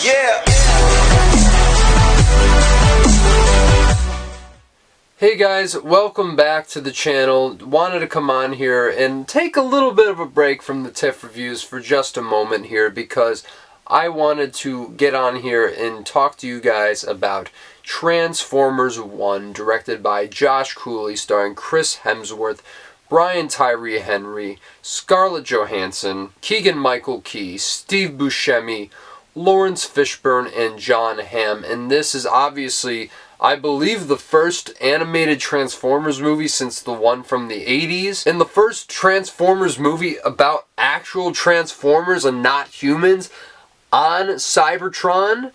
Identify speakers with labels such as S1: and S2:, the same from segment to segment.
S1: Yeah.
S2: Hey guys, welcome back to the channel. Wanted to come on here and take a little bit of a break from the TIFF reviews for just a moment here because I wanted to get on here and talk to you guys about Transformers 1, directed by Josh Cooley, starring Chris Hemsworth, Brian Tyree Henry, Scarlett Johansson, Keegan-Michael Steve Buscemi, Lawrence Fishburne, and John Hamm. And this is obviously, I believe, the first animated Transformers movie since the one from the 80s. And the first Transformers movie about actual Transformers and not humans on Cybertron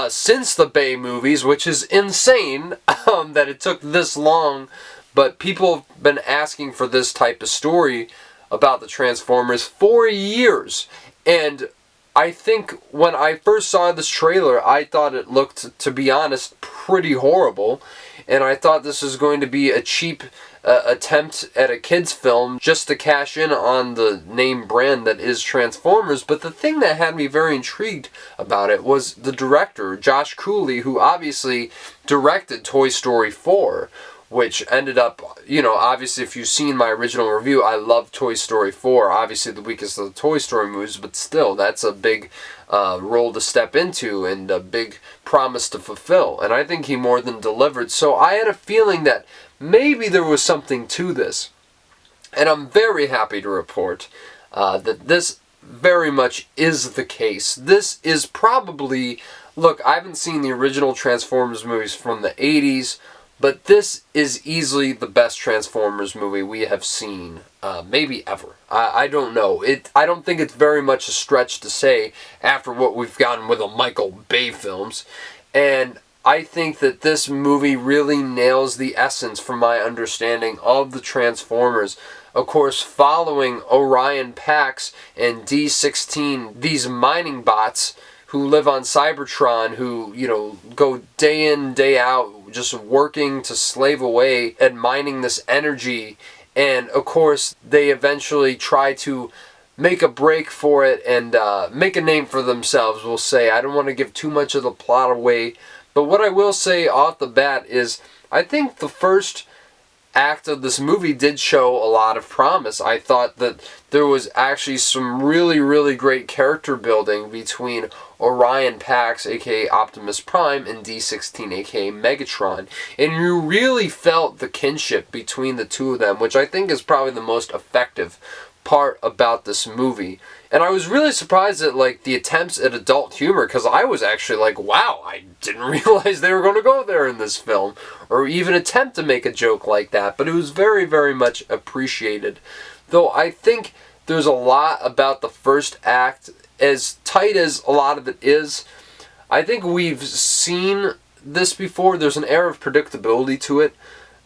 S2: since the Bay movies, which is insane that it took this long. But people have been asking for this type of story about the Transformers for years. And I think when I first saw this trailer, I thought it looked, to be honest, pretty horrible. And I thought this was going to be a cheap attempt at a kid's film just to cash in on the name brand that is Transformers. But the thing that had me very intrigued about it was the director, Josh Cooley, who obviously directed Toy Story 4. Which ended up, obviously if you've seen my original review, I love Toy Story 4, obviously the weakest of the Toy Story movies, but still, that's a big role to step into and a big promise to fulfill. And I think he more than delivered, so I had a feeling that maybe there was something to this. And I'm very happy to report that this very much is the case. This is probably, look, I haven't seen the original Transformers movies from the 80s, but this is easily the best Transformers movie we have seen, maybe ever. I don't know. I don't think it's very much a stretch to say after what we've gotten with the Michael Bay films. And I think that this movie really nails the essence, from my understanding, of the Transformers. Of course, following Orion Pax and D16, these mining bots who live on Cybertron, who, go day in, day out, just working to slave away and mining this energy. And, of course, they eventually try to make a break for it and make a name for themselves, we'll say. I don't want to give too much of the plot away. But what I will say off the bat is, I think the first act of this movie did show a lot of promise. I thought that there was actually some really, really great character building between Orion Pax, aka Optimus Prime, and D16, aka Megatron. And you really felt the kinship between the two of them, which I think is probably the most effective part about this movie. And I was really surprised at the attempts at adult humor, because I was actually like, wow, I didn't realize they were going to go there in this film, or even attempt to make a joke like that. But it was very, very much appreciated. Though I think there's a lot about the first act, as tight as a lot of it is. I think we've seen this before. There's an air of predictability to it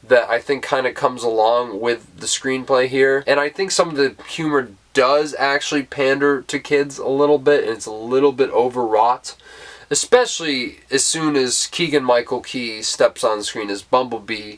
S2: that I think kind of comes along with the screenplay here. And I think some of the humor does actually pander to kids a little bit, and it's a little bit overwrought. Especially as soon as Keegan-Michael steps on screen as Bumblebee.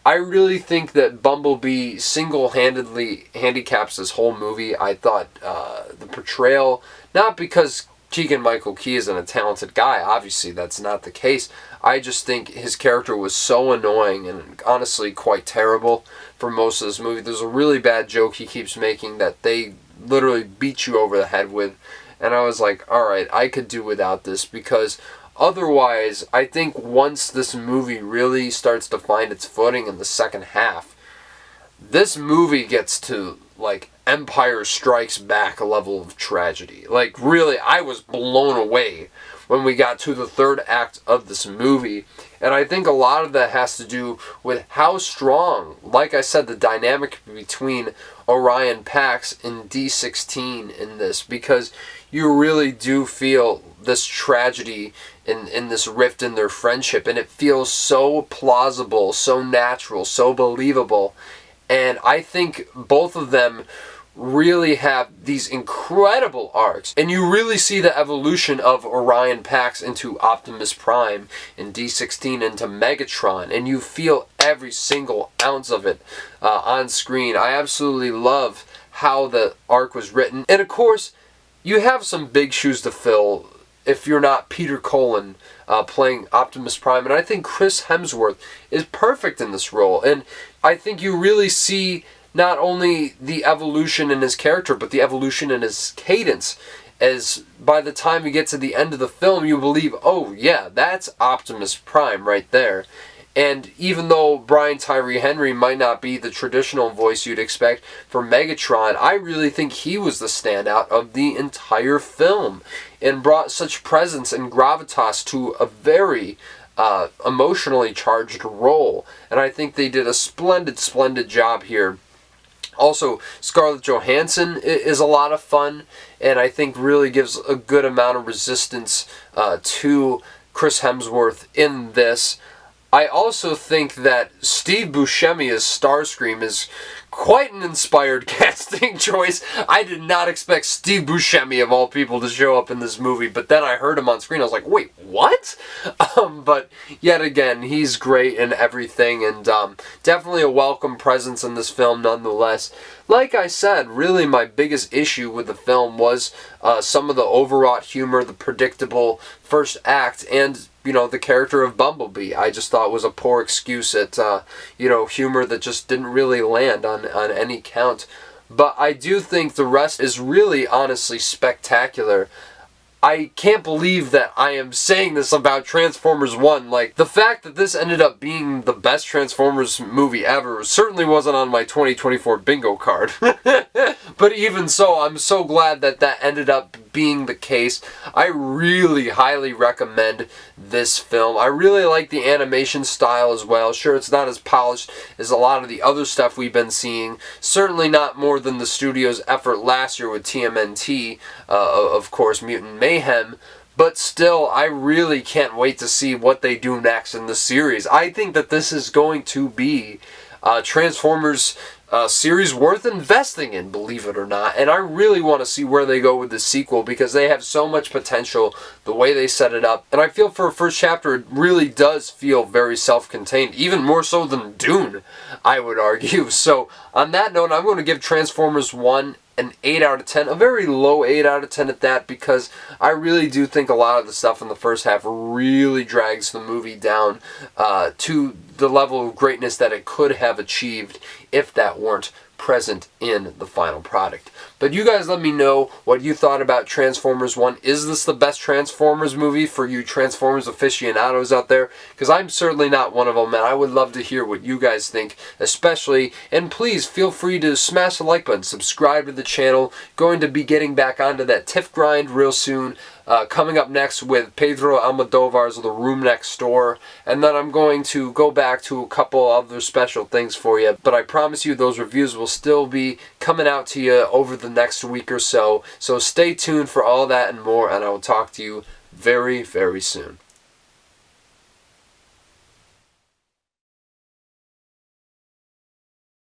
S2: I really think that Bumblebee single-handedly handicaps this whole movie. I thought the portrayal, not because Keegan-Michael isn't a talented guy, obviously that's not the case. I just think his character was so annoying and honestly quite terrible for most of this movie. There's a really bad joke he keeps making that they literally beat you over the head with. And I was like, alright, I could do without this, because otherwise, I think once this movie really starts to find its footing in the second half, this movie gets to, Empire Strikes Back level of tragedy. Really, I was blown away when we got to the third act of this movie. And I think a lot of that has to do with how strong, like I said, the dynamic between Orion Pax and D16 in this, because you really do feel this tragedy in this rift in their friendship, and it feels so plausible, so natural, so believable. And I think both of them really have these incredible arcs, and you really see the evolution of Orion Pax into Optimus Prime and D16 into Megatron, and you feel every single ounce of it on screen. I absolutely love how the arc was written, and of course you have some big shoes to fill if you're not Peter Cullen playing Optimus Prime. And I think Chris Hemsworth is perfect in this role. And I think you really see not only the evolution in his character, but the evolution in his cadence. As by the time you get to the end of the film, you believe, oh yeah, that's Optimus Prime right there. And even though Brian Tyree Henry might not be the traditional voice you'd expect for Megatron, I really think he was the standout of the entire film and brought such presence and gravitas to a very emotionally charged role. And I think they did a splendid, splendid job here. Also, Scarlett Johansson is a lot of fun, and I think really gives a good amount of resistance to Chris Hemsworth in this. I also think that Steve Buscemi as Starscream is quite an inspired casting choice. I did not expect Steve Buscemi, of all people, to show up in this movie, but then I heard him on screen. I was like, wait, what? But yet again, he's great in everything, and definitely a welcome presence in this film nonetheless. Like I said, really my biggest issue with the film was some of the overwrought humor, the predictable first act, and the character of Bumblebee. I just thought was a poor excuse at, humor that just didn't really land on any count. But I do think the rest is really, honestly, spectacular. I can't believe that I am saying this about Transformers 1. Like, the fact that this ended up being the best Transformers movie ever certainly wasn't on my 2024 bingo card. But even so, I'm so glad that that ended up being the case. I really highly recommend this film. I really like the animation style as well. Sure, it's not as polished as a lot of the other stuff we've been seeing. Certainly not more than the studio's effort last year with TMNT, of course, Mutant Mayhem. But still, I really can't wait to see what they do next in the series. I think that this is going to be Transformers series worth investing in, believe it or not. And I really want to see where they go with the sequel because they have so much potential the way they set it up. And I feel for a first chapter, it really does feel very self-contained, even more so than Dune, I would argue. So on that note, I'm going to give Transformers 1 an 8 out of 10, a very low 8 out of 10 at that, because I really do think a lot of the stuff in the first half really drags the movie down to the level of greatness that it could have achieved if that weren't present in the final product. But you guys let me know what you thought about Transformers 1. Is this the best Transformers movie for you Transformers aficionados out there? Because I'm certainly not one of them, and I would love to hear what you guys think, especially. And please feel free to smash the like button, subscribe to the channel. Going to be getting back onto that TIFF grind real soon. Coming up next with Pedro Almodovar's The Room Next Door, and then I'm going to go back to a couple other special things for you, but I promise you those reviews will still be coming out to you over the next week or so, so stay tuned for all that and more, and I will talk to you very, very soon.